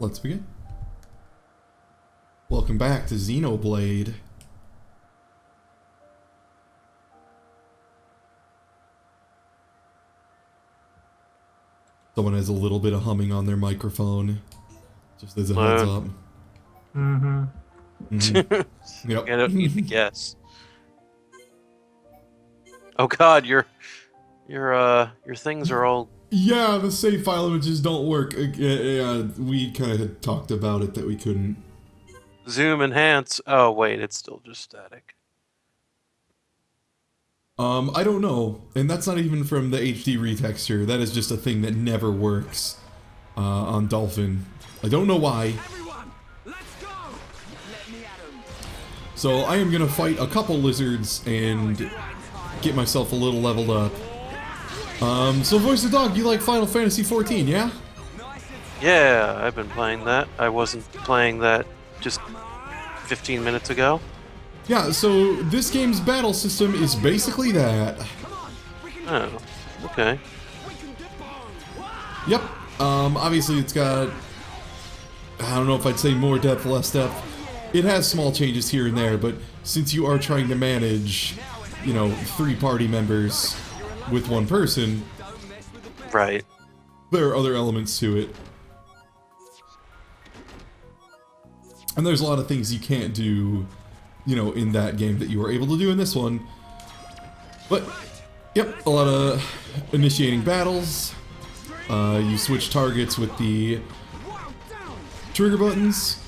let's begin. Welcome back to Xenoblade. Someone has a little bit of humming on their microphone, just as a heads up. Yep. I don't need to guess. Oh God, your things are all. Yeah, the save file images don't work. We kind of had talked about it that we couldn't. Zoom enhance. Oh wait, it's still just static. I don't know, and that's not even from the HD retexture. That is just a thing that never works on Dolphin. I don't know why. So I am gonna fight a couple lizards and get myself a little leveled up. So Voice of Dog, you like Final Fantasy XIV, yeah? Yeah, I've been playing that. I wasn't playing that just 15 minutes ago. Yeah, so this game's battle system is basically that. Oh, okay. Yep. Obviously it's got, I don't know if I'd say more depth, less depth. It has small changes here and there, but since you are trying to manage, you know, 3 party members with 1 person, right, there are other elements to it. And there's a lot of things you can't do, you know, in that game that you were able to do in this one. But, yep, a lot of initiating battles. You switch targets with the trigger buttons.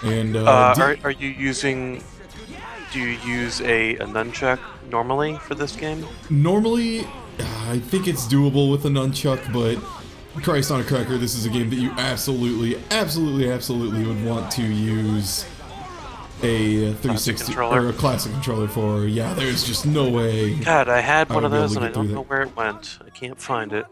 And, are you using... Do you use a nunchuck normally for this game? Normally, I think it's doable with a nunchuck, but Christ on a cracker, this is a game that you absolutely would want to use a 360 or a classic controller for. Yeah, there's just no way. God, I had one of those and I don't know where it went. I can't find it.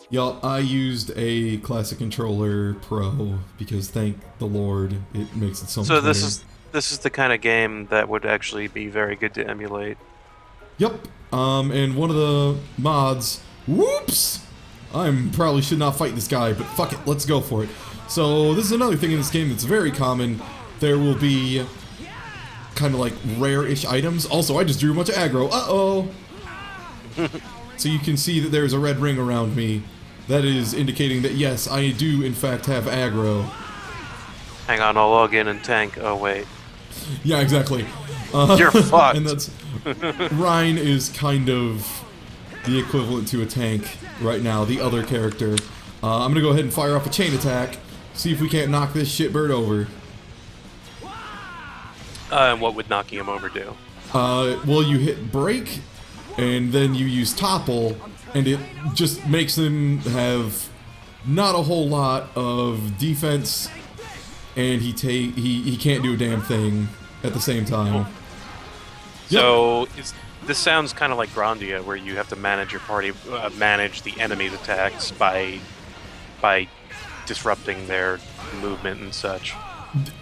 Yup, I used a classic controller pro because thank the Lord it makes it so much better. So this is the kind of game that would actually be very good to emulate. Yep. And one of the mods. Whoops! Probably should not fight this guy, but fuck it, let's go for it. So this is another thing in this game that's very common. There will be kind of like rare-ish items. Also, I just drew a bunch of aggro. Uh-oh! So you can see that there's a red ring around me. That is indicating that yes, I do in fact have aggro. Hang on, I'll log in and tank. Oh wait. Yeah, exactly. You're fucked. And that's Ryan is kind of the equivalent to a tank right now, the other character. I'm gonna go ahead and fire off a chain attack, see if we can't knock this shitbird over. And what would knocking him over do? Well, you hit break, and then you use topple, and it just makes them have not a whole lot of defense, and he can't do a damn thing at the same time. So this sounds kind of like Grandia, where you have to manage your party, manage the enemy's attacks by disrupting their movement and such.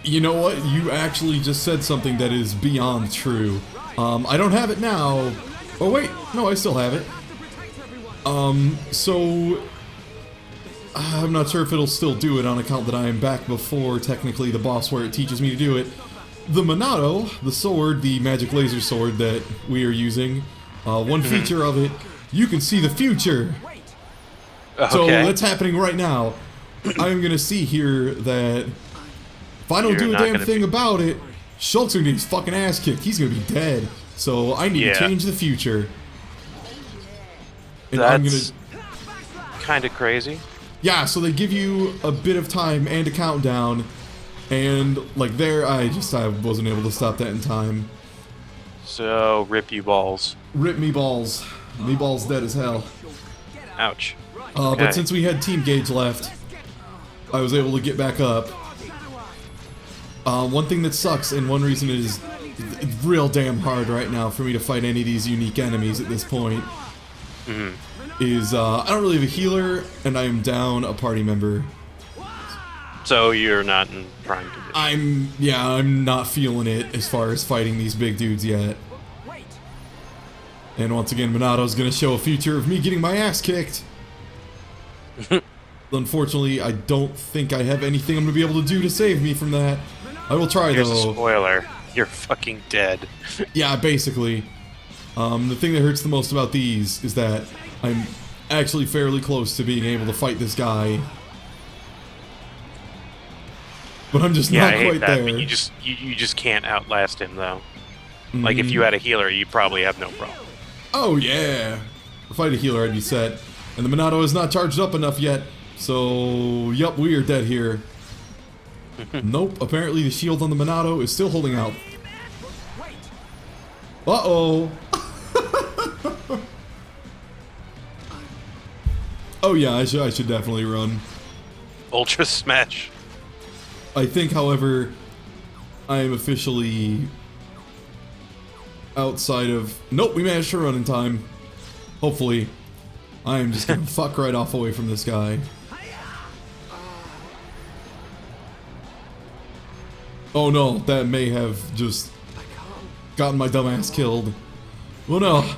You know what? You actually just said something that is beyond true. I don't have it now. Oh wait, no, I still have it. So I'm not sure if it'll still do it on account that I am back before technically the boss where it teaches me to do it. The Monado, the sword, the magic laser sword that we are using, one feature of it, you can see the future. Okay. So that's happening right now. I'm gonna see here that if I don't do a damn thing about it, Schultz gonna get his fucking ass kicked. He's gonna be dead. So I need to change the future. And that's kind of crazy. Yeah, so they give you a bit of time and a countdown, and like there, I wasn't able to stop that in time. So rip you balls. Rip me balls. Me balls dead as hell. Ouch. But since we had team gauge left, I was able to get back up. One thing that sucks, and one reason it is real damn hard right now for me to fight any of these unique enemies at this point, is I don't really have a healer, and I am down a party member. So you're not in prime condition. I'm not feeling it as far as fighting these big dudes yet. And once again, Monado's gonna show a future of me getting my ass kicked. Unfortunately, I don't think I have anything I'm going to be able to do to save me from that. I will try, Here's though. a spoiler. You're fucking dead. Yeah, basically. The thing that hurts the most about these is that I'm actually fairly close to being able to fight this guy. But I'm just Yeah, not I hate quite that, there. but you just can't outlast him, though. Like, if you had a healer, you'd probably have no problem. Oh, yeah. If I had a healer, I'd be set. And the Monado is not charged up enough yet. So, yup, we are dead here. Nope, apparently the shield on the Monado is still holding out. Uh-oh. Oh yeah, I should definitely run. Ultra Smash. I think, however, I am officially outside of... Nope, we managed to run in time. Hopefully. I am just gonna fuck right off away from this guy. Oh no, that may have just gotten my dumbass killed. Oh no.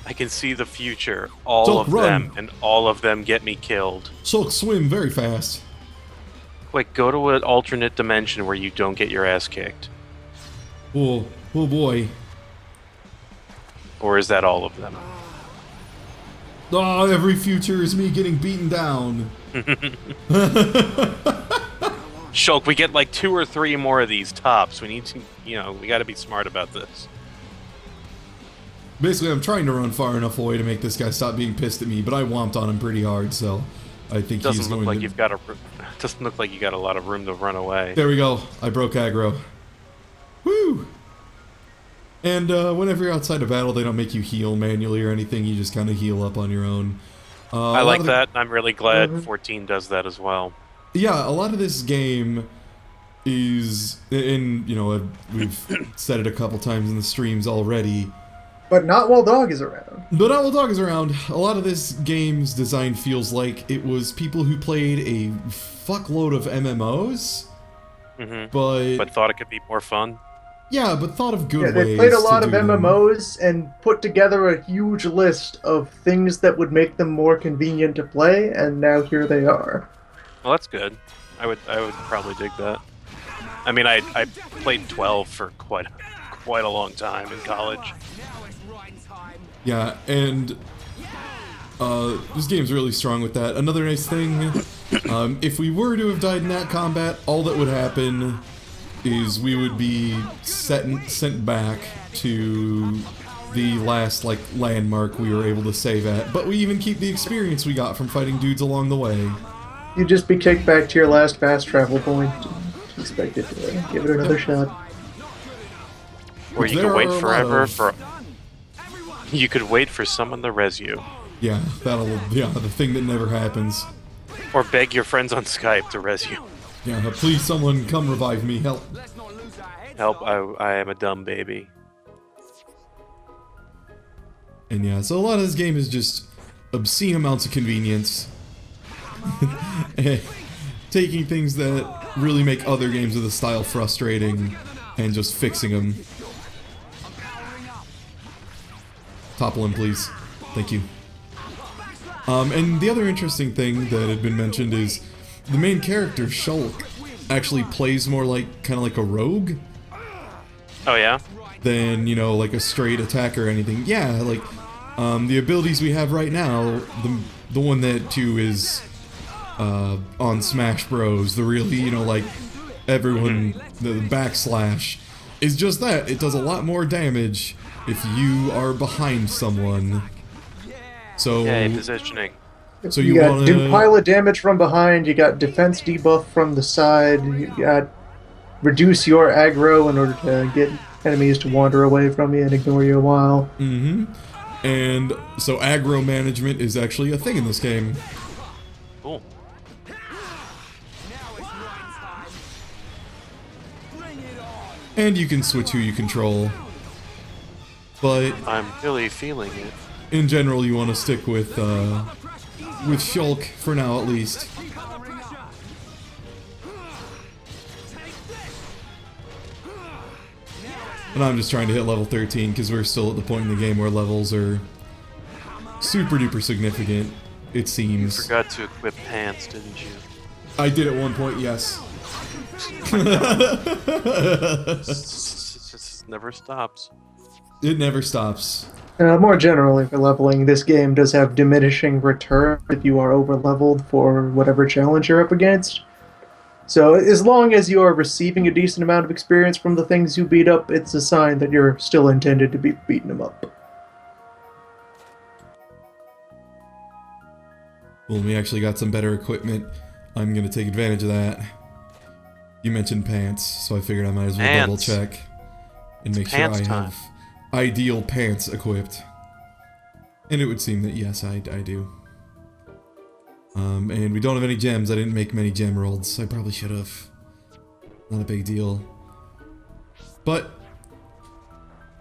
I can see the future. All Shulk, of run. them, and all of them get me killed. Shulk, swim very fast. Quick, go to an alternate dimension where you don't get your ass kicked. Oh, oh boy. Or is that all of them? Oh, every future is me getting beaten down. Shulk, we get like 2 or 3 more of these tops. We need to, we gotta be smart about this. Basically, I'm trying to run far enough away to make this guy stop being pissed at me, but I whomped on him pretty hard, so I think he's Doesn't going look like to... you've got doesn't look like you got a lot of room to run away. There we go. I broke aggro. Woo! And whenever you're outside of battle, they don't make you heal manually or anything. You just kind of heal up on your own. I like that. I'm really glad 14 does that as well. Yeah, a lot of this game is, and we've said it a couple times in the streams already. But not while Dog is around. But not while Dog is around. A lot of this game's design feels like it was people who played a fuckload of MMOs, but thought it could be more fun. Yeah, but thought of good ways. They played a lot to of do them. MMOs and put together a huge list of things that would make them more convenient to play, and now here they are. Well, that's good. I would probably dig that. I mean, I played 12 for quite a long time in college. Yeah, and this game's really strong with that. Another nice thing, if we were to have died in that combat, all that would happen is we would be sent back to the last landmark we were able to save at. But we even keep the experience we got from fighting dudes along the way. You'd just be kicked back to your last fast travel point. Expected to give it another shot. Or you could wait forever for... You could wait for someone to res you. Yeah, the thing that never happens. Or beg your friends on Skype to res you. Yeah, please someone come revive me, help. Help, I am a dumb baby. And yeah, so a lot of this game is just obscene amounts of convenience. Taking things that really make other games of the style frustrating and just fixing them. Topple him, please. Thank you. And the other interesting thing that had been mentioned is the main character, Shulk, actually plays more kind of like a rogue. Oh yeah? Than, like a straight attacker or anything. Yeah, the abilities we have right now, the one that, too, is on Smash Bros. The really, everyone, the backslash, is just that. It does a lot more damage if you are behind someone. So, yeah, positioning. So you got do pilot damage from behind, you got defense debuff from the side, you got reduce your aggro in order to get enemies to wander away from you and ignore you a while. And so aggro management is actually a thing in this game. Cool. And you can switch who you control. But I'm really feeling it. In general, you want to stick with Shulk for now, at least. And I'm just trying to hit level 13 because we're still at the point in the game where levels are super duper significant. it seems. Forgot to equip pants, didn't you? I did at one point, yes. It never stops. It never stops. More generally for leveling, this game does have diminishing return if you are over-leveled for whatever challenge you're up against. So as long as you are receiving a decent amount of experience from the things you beat up, it's a sign that you're still intended to be beating them up. Well, we actually got some better equipment. I'm gonna take advantage of that. You mentioned pants, so I figured I might as well double check and make sure I have ideal pants equipped. And it would seem that yes, I do. And we don't have any gems. I didn't make many gem rolls. I probably should have. Not a big deal. But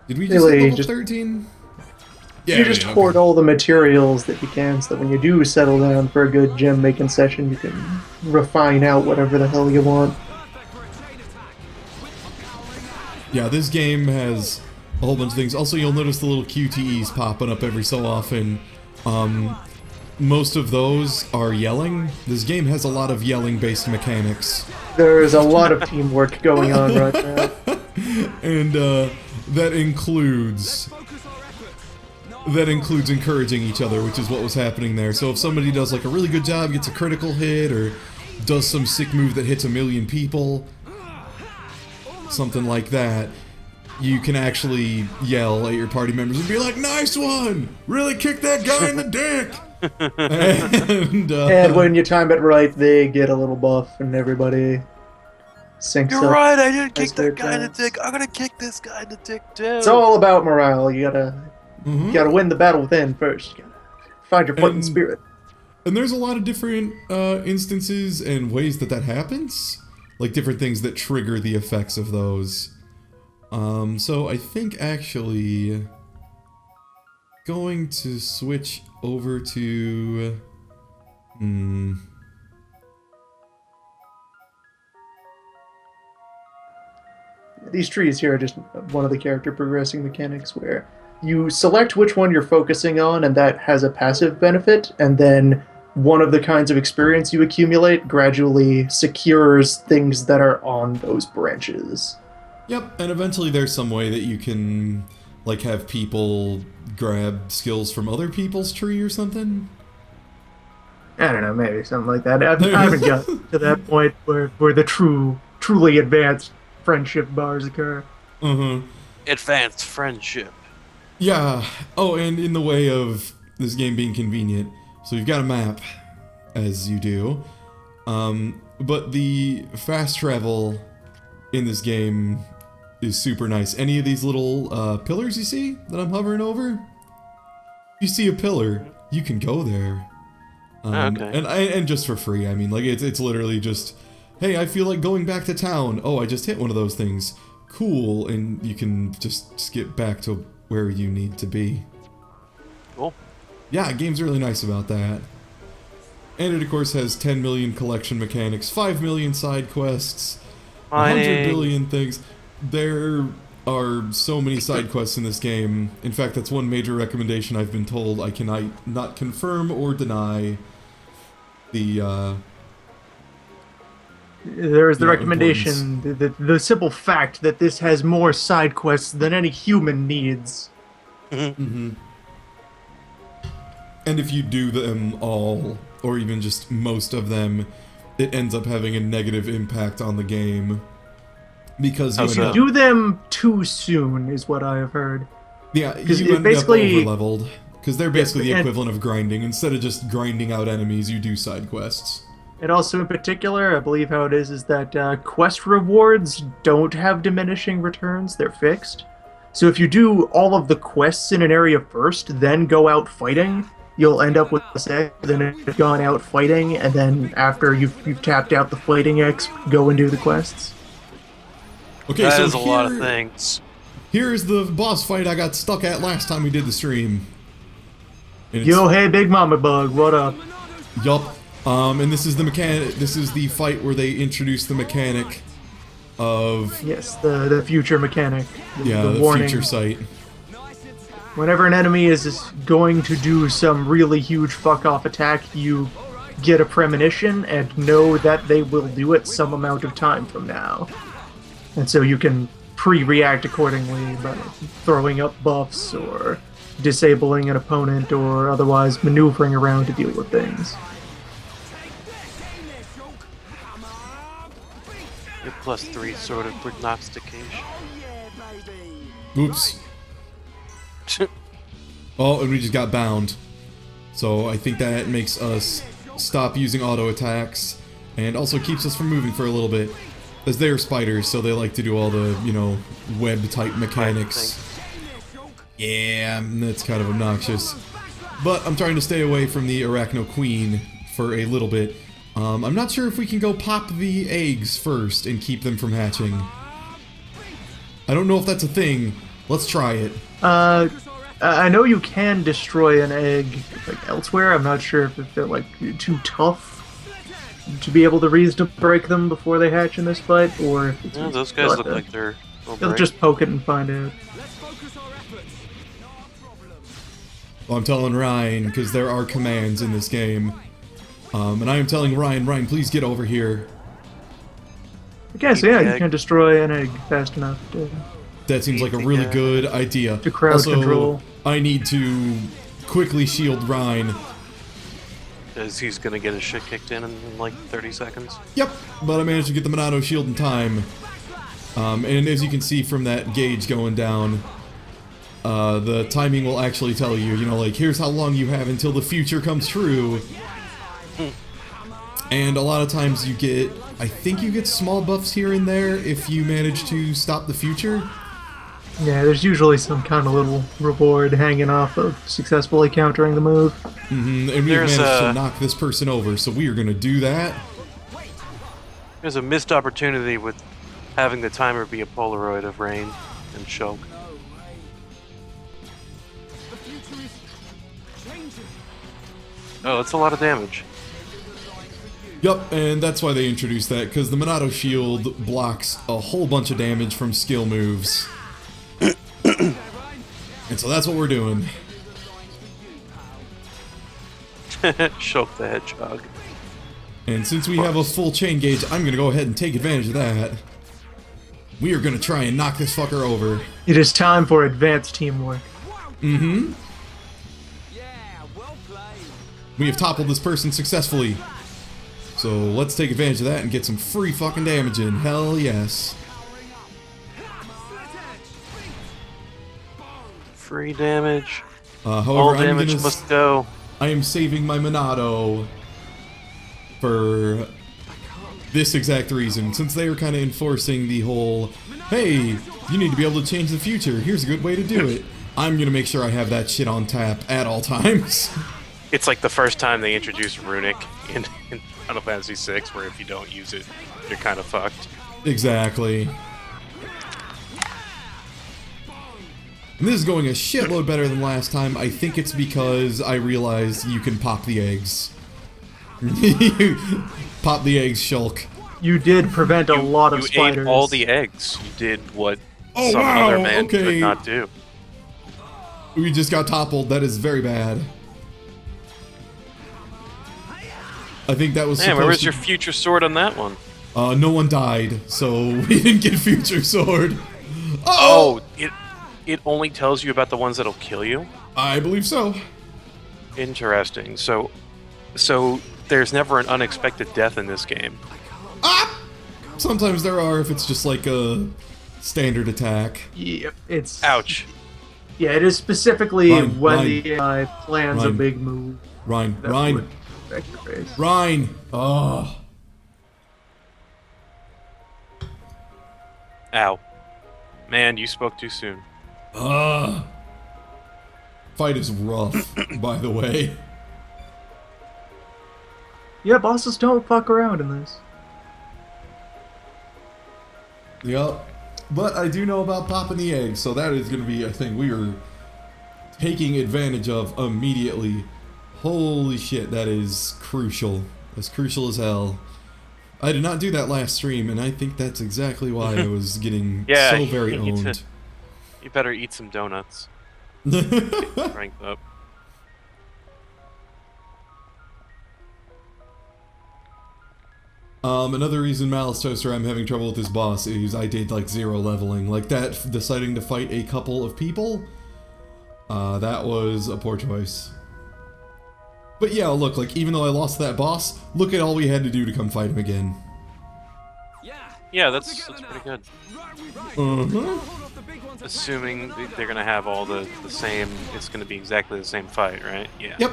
did we just hit level 13? Yeah, you just hoard all the materials that you can, so that when you do settle down for a good gem making session, you can refine out whatever the hell you want. Yeah, this game has a whole bunch of things. Also, you'll notice the little QTEs popping up every so often. Most of those are yelling. This game has a lot of yelling-based mechanics. There's a lot of teamwork going on right now. And that includes encouraging each other, which is what was happening there. So if somebody does like a really good job, gets a critical hit, or does some sick move that hits 1,000,000 people, something like that, you can actually yell at your party members and be like, "Nice one! Really kick that guy in the dick!" and when you time it right, they get a little buff, and everybody syncs up. You're right, I didn't kick that guy in the dick. I'm gonna kick this guy in the dick too. It's all about morale. You gotta win the battle within first. You gotta find your fighting spirit. And there's a lot of different instances and ways that happens. Like different things that trigger the effects of those. So I think actually going to switch over to These trees here are just one of the character progressing mechanics where you select which one you're focusing on, and that has a passive benefit, and then one of the kinds of experience you accumulate gradually secures things that are on those branches. Yep, and eventually there's some way that you can like have people grab skills from other people's tree or something. I don't know, maybe something like that. I haven't gotten to that point where the truly advanced friendship bars occur. Advanced friendship. Yeah. Oh, and in the way of this game being convenient, so you've got a map, as you do, but the fast travel in this game is super nice. Any of these little pillars you see that I'm hovering over? If you see a pillar, you can go there. Okay. And just for free. I mean, like it's literally just, hey, I feel like going back to town. Oh, I just hit one of those things. Cool, and you can just skip back to where you need to be. Cool. Yeah, game's really nice about that. And it, of course, has 10 million collection mechanics, 5 million side quests, 100 billion things. There are so many side quests in this game. In fact, that's one major recommendation I've been told. I cannot not confirm or deny the, There is the recommendation, the simple fact that this has more side quests than any human needs. And if you do them all, or even just most of them, it ends up having a negative impact on the game. Because you do them too soon, is what I have heard. Yeah, you end up over-leveled. Because they're basically the equivalent of grinding. Instead of just grinding out enemies, you do side quests. And also in particular, I believe how it is that quest rewards don't have diminishing returns, they're fixed. So if you do all of the quests in an area first, then go out fighting, you'll end up with a set, then you've gone out fighting, and then after you've tapped out the fighting X, go and do the quests. Okay, that so is a lot of things. Here's the boss fight I got stuck at last time we did the stream. Yo, hey, Big Mama Bug, what up? Yup. And this is the mechanic. This is the fight where they introduce the mechanic of the future mechanic. The warning. future sight. Whenever an enemy is going to do some really huge fuck-off attack, you get a premonition and know that they will do it some amount of time from now. And so you can pre-react accordingly by throwing up buffs or disabling an opponent or otherwise maneuvering around to deal with things. Your +3 sort of prognostication. Oops. Oh, and we just got bound. So I think that makes us stop using auto attacks and also keeps us from moving for a little bit. As they are spiders, so they like to do all the, you know, web-type mechanics. Yeah, that's kind of obnoxious. But I'm trying to stay away from the Arachno Queen for a little bit. I'm not sure if we can go pop the eggs first and keep them from hatching. I don't know if that's a thing. Let's try it. I know you can destroy an egg like elsewhere. I'm not sure if they're like too tough to be able to break them before they hatch in this fight, or if it's those guys look like they'll just poke it and find out. Well, I'm telling Ryan, because there are commands in this game. And I am telling Ryan, please get over here. I guess, yeah, you can destroy an egg fast enough to... That seems like a really good idea. To crowd also, control. I need to quickly shield Ryan. Because he's gonna get his shit kicked in like 30 seconds. Yep, but I managed to get the Monado shield in time. And as you can see from that gauge going down, the timing will actually tell you, you know, like, here's how long you have until the future comes true. And a lot of times you get, I think you get small buffs here and there if you manage to stop the future. Yeah, there's usually some kind of little reward hanging off of successfully countering the move. Mm-hmm, and we have managed to knock this person over, so we are going to do that. There's a missed opportunity with having the timer be a Polaroid of Rain and Shulk. Oh, that's a lot of damage. Yup, and that's why they introduced that, because the Monado shield blocks a whole bunch of damage from skill moves. And so that's what we're doing. Shulk the Hedgehog. And since we have a full chain gauge, I'm going to go ahead and take advantage of that. We are going to try and knock this fucker over. It is time for advanced teamwork. Mm-hmm. We have toppled this person successfully. So let's take advantage of that and get some free fucking damage in. Hell yes. Free damage. However, all damage must go. I am saving my Monado for this exact reason. Since they were kind of enforcing the whole, hey, you need to be able to change the future. Here's a good way to do it. I'm going to make sure I have that shit on tap at all times. It's like the first time they introduced Runic in Final Fantasy VI, where if you don't use it, you're kind of fucked. Exactly. And this is going a shitload better than last time. I think it's because I realized you can pop the eggs. Pop the eggs, Shulk. You did prevent a lot of spiders. You ate all the eggs. You did what some other man could not do. We just got toppled. That is very bad. I think that was Man, where was your future sword on that one? No one died, so we didn't get future sword. Oh, it only tells you about the ones that'll kill you? I believe so. Interesting. So there's never an unexpected death in this game. Ah! Sometimes there are if it's just like a standard attack. Yep, it's... Ouch. Yeah, it is specifically Ryan, when Ryan, the AI plans a big move. Ryan. Oh. Ow. Man, you spoke too soon. Fight is rough, by the way. Yeah, bosses don't fuck around in this. Yep. But I do know about popping the eggs, so that is going to be a thing we are taking advantage of immediately. Holy shit, that is crucial. That's crucial as hell. I did not do that last stream, and I think that's exactly why I was getting so very owned. You better eat some donuts. Ranked up. Another reason, Malice Toaster, I'm having trouble with this boss is I did like 0 leveling. Like that, deciding to fight a couple of people, that was a poor choice. But yeah, look, like even though I lost that boss, look at all we had to do to come fight him again. Yeah, that's pretty good. Assuming they're gonna have all the same, it's gonna be exactly the same fight, right? Yeah. Yep.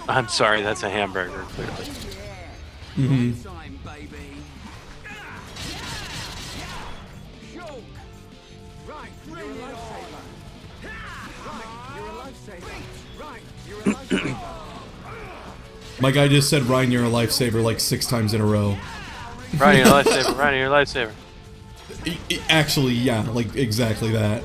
I'm sorry, that's a hamburger, clearly. My guy just said, Ryan, you're a lifesaver like 6 times in a row. Ryan, you're a lifesaver. Ryan, you're a lifesaver. Actually, yeah, like exactly that.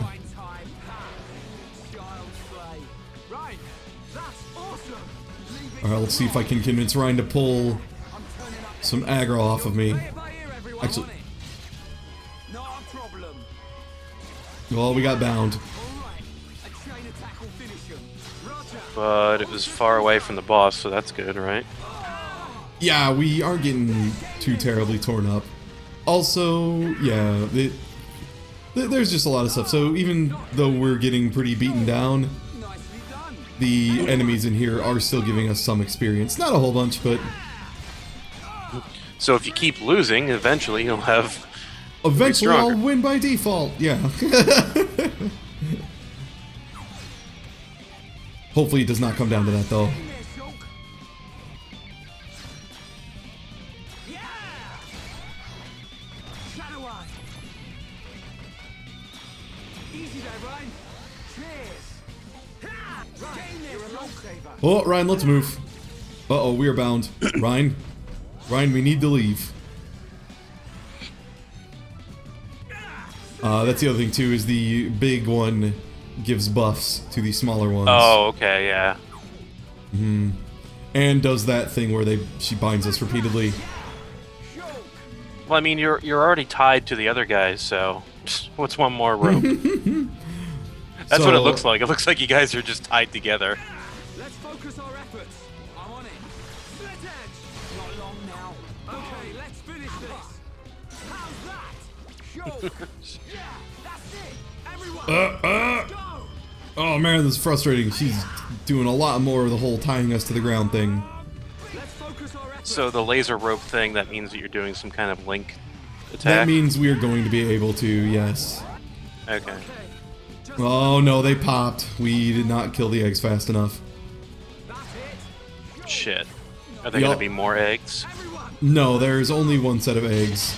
Alright, let's see if I can convince Ryan to pull some aggro off of me. Actually, well, we got bound. But it was far away from the boss, so that's good, right? Yeah, we aren't getting too terribly torn up. Also, yeah, there's just a lot of stuff. So even though we're getting pretty beaten down, the enemies in here are still giving us some experience. Not a whole bunch, but... So if you keep losing, eventually you'll have... Eventually I'll win by default, yeah. Hopefully it does not come down to that, though. Oh, Ryan, let's move. Uh-oh, we are bound. Ryan, we need to leave. That's the other thing, too, is the big one gives buffs to the smaller ones. Oh, okay, yeah. And does that thing where she binds us repeatedly. Well, I mean, you're already tied to the other guys, so what's one more rope? That's what it looks like. It looks like you guys are just tied together. Let's focus our efforts. I'm on it. Split edge. Not long now. Okay, let's finish this. How's that? Choke. Yeah, that's it. Everyone. Go. Oh man, this is frustrating. She's doing a lot more of the whole tying us to the ground thing. Let's focus our efforts. So the laser rope thing, that means that you're doing some kind of link attack? That means we are going to be able to, yes. Okay. Oh no, they popped. We did not kill the eggs fast enough. Shit. Are there gonna be more eggs? No, there's only one set of eggs.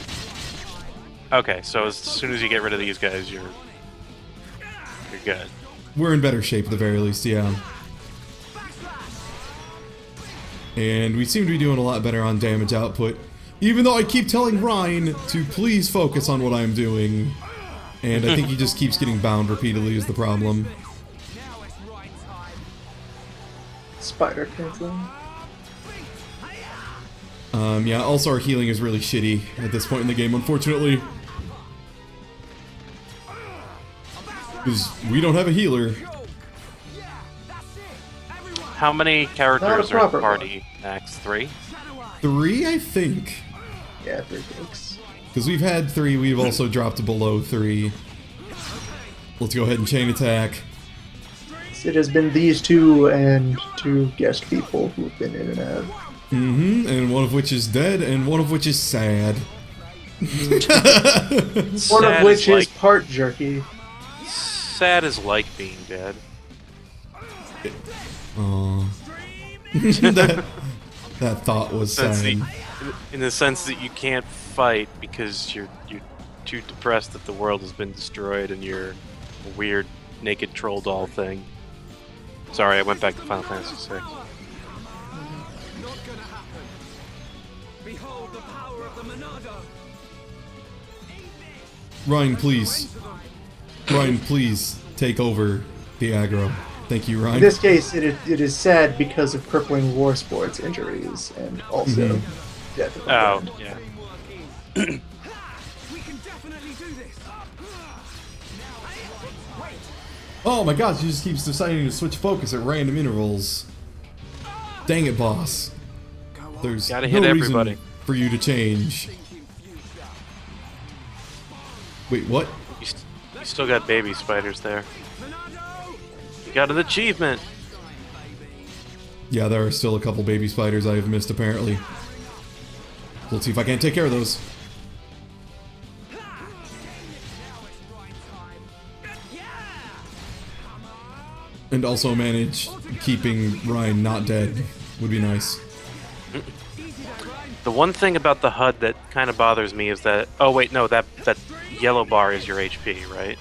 Okay, so as soon as you get rid of these guys, you're good. We're in better shape at the very least, yeah. And we seem to be doing a lot better on damage output. Even though I keep telling Ryan to please focus on what I'm doing. And I think he just keeps getting bound repeatedly is the problem. Spider canceling. Yeah, also our healing is really shitty at this point in the game, unfortunately. Because we don't have a healer. How many characters are in the party? Max 3? 3, I think. Yeah, 3 takes. Because we've had 3, we've also dropped below 3. Let's go ahead and chain attack. It has been these two and 2 guest people who have been in and out. And one of which is dead, and one of which is sad. One of which is part jerky. Sad is like being dead. Aww. that thought was sad. In the sense that you can't fight because you're too depressed that the world has been destroyed and you're a weird naked troll doll thing. Sorry, I went back to Final Fantasy VI. Behold the power of the Monado. Ryan, please. Ryan, please take over the aggro. Thank you, Ryan. In this case, it is sad because of crippling war sports injuries, and also Yeah. Oh, yeah. We can definitely do this. Wait. Oh my god, she just keeps deciding to switch focus at random intervals. Dang it, boss. There's Gotta no hit reason everybody. for you to change. Wait, what? You still got baby spiders there. You got an achievement. Yeah, there are still a couple baby spiders I have missed, apparently. Let's see if I can't take care of those. And also manage keeping Ryan not dead would be nice. The one thing about the HUD that kind of bothers me is that... Oh, wait, no, that yellow bar is your HP, right?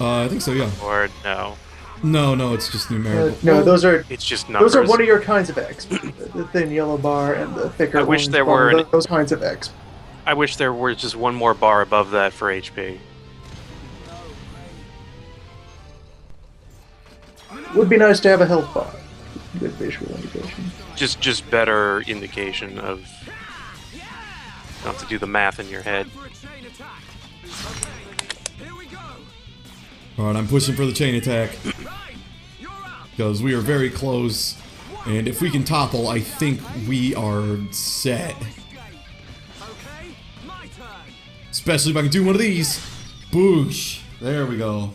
I think so, yeah. Or no? No, it's just numerical. No, those are It's just numbers. those are one of your kinds of X. The thin yellow bar and the thicker. I wish orange there bar, were those kinds of X. I wish there were just one more bar above that for HP. Would be nice to have a health bar. Good visual indication. Just better indication of... Not to do the math in your head. For a chain attack. Okay, here we go. Alright, I'm pushing for the chain attack. Right, you're up. Because we are very close. And if we can topple, I think we are set. Okay, my turn. Especially if I can do one of these. Boosh. There we go.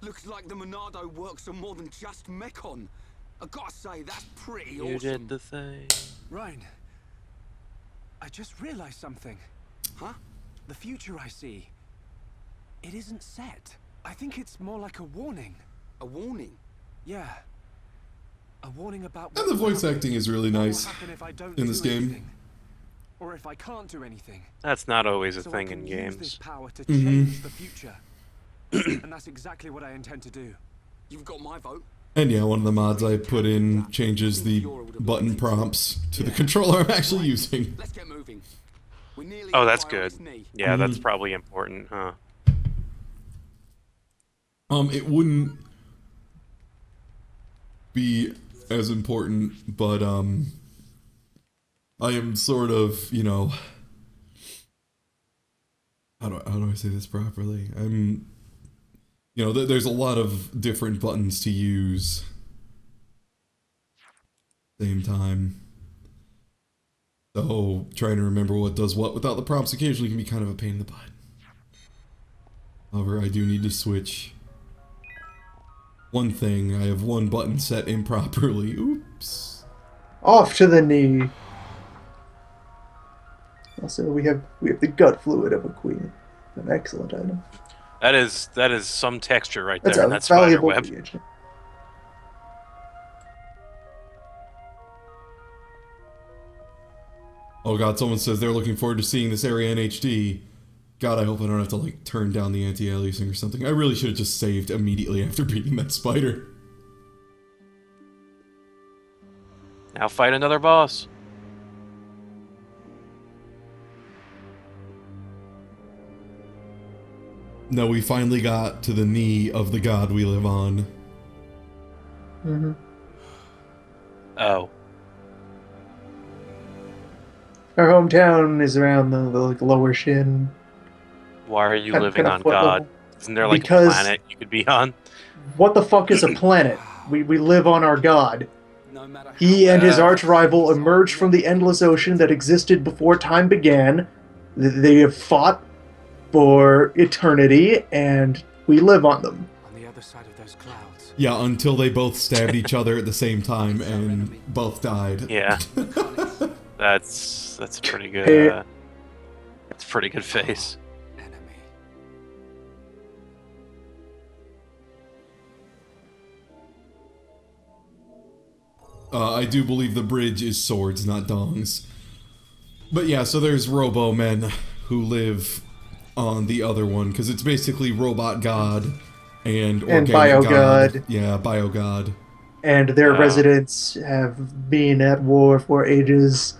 Looks like the Monado works on more than just Mekon. I gotta say, that's pretty You awesome. did the thing. Ryan, I just realized something. Huh? The future I see, it isn't set. I think it's more like a warning. A warning? Yeah. A warning about And the what will voice happen. acting is really What will nice happen if I don't in do this game. anything. Or if I can't do anything. That's not always a So I thing can in use this games. power to Mm-hmm. change the future. And that's exactly what I intend to do. You've got my vote. And yeah, one of the mods I put in changes the button prompts to the controller I'm actually using. Let's get moving. We're nearly Oh, at that's Byron's good. knee. Yeah, that's probably important, huh? It wouldn't be as important, but I am sort of, you know, how do I say this properly? You know, there's a lot of different buttons to use. Same time. So trying to remember what does what without the prompts occasionally can be kind of a pain in the butt. However, I do need to switch one thing. I have one button set improperly. Oops. Off to the knee. Also, we have the gut fluid of a queen. An excellent item. That is some texture right That's there a in that spider valuable web. reagent. Oh god, someone says they're looking forward to seeing this area in HD. God, I hope I don't have to, like, turn down the anti-aliasing or something. I really should have just saved immediately after beating that spider. Now fight another boss. No, we finally got to the knee of the god we live on. Mm-hmm. Oh. Our hometown is around the like, lower shin. Why are you Kind- living kind of on foot God? level. Isn't there like Because- a planet you could be on? What the fuck is a planet? We live on our god. No matter how He and his Uh, arch-rival emerged from the endless ocean that existed before time began. They have fought for eternity, and we live on them. On the other side of those clouds. Yeah, until they both stabbed each other at the same time and both died. Yeah. That's a pretty good. Hey. That's a pretty good face. Enemy. I do believe the bridge is swords, not dongs. But yeah, so there's Robo Men who live on the other one, because it's basically Robot God and Organic Bio God. God. Yeah, Bio God. And their Wow. residents have been at war for ages.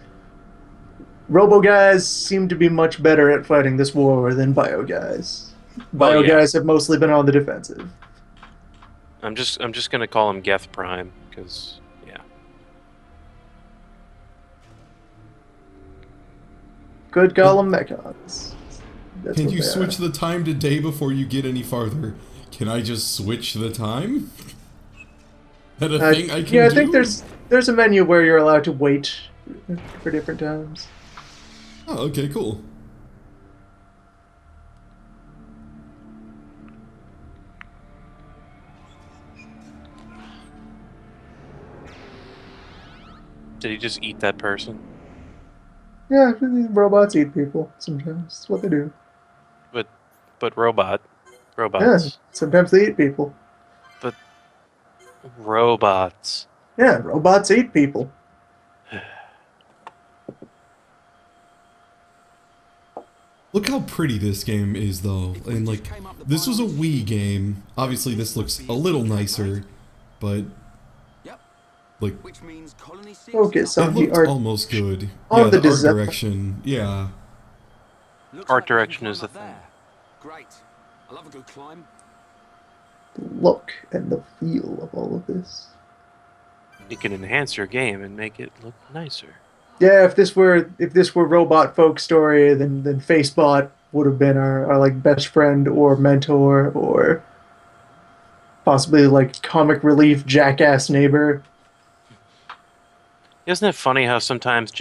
Robo guys seem to be much better at fighting this war than bio guys. Bio yeah. guys have mostly been on the defensive. I'm just gonna call him Geth Prime because yeah. Good Golem Mechons. That's Can what you they switch are. the time to day before you get any farther? Can I just switch the time? That a thing I can Yeah, I do? think there's a menu where you're allowed to wait for different times. Oh, okay, cool. Did he just eat that person? Yeah, robots eat people sometimes. That's what they do. But Yeah, robots, sometimes they eat people. but robots. Yeah, robots eat people. Look how pretty this game is, though. And, like, this was a Wii game. Obviously, this looks a little nicer, but, Yep. like, Which means Colony 6 Focus it on the looked art. almost good. On Yeah, the the art design. direction. Yeah. Looks Art like we can direction climb is the up thing. there. Great. I love a good climb. The look and the feel of all of this. It can enhance your game and make it look nicer. Yeah, if this were Robot Folk Story, then Facebot would have been our like best friend or mentor or possibly like comic relief jackass neighbor. Isn't it funny how sometimes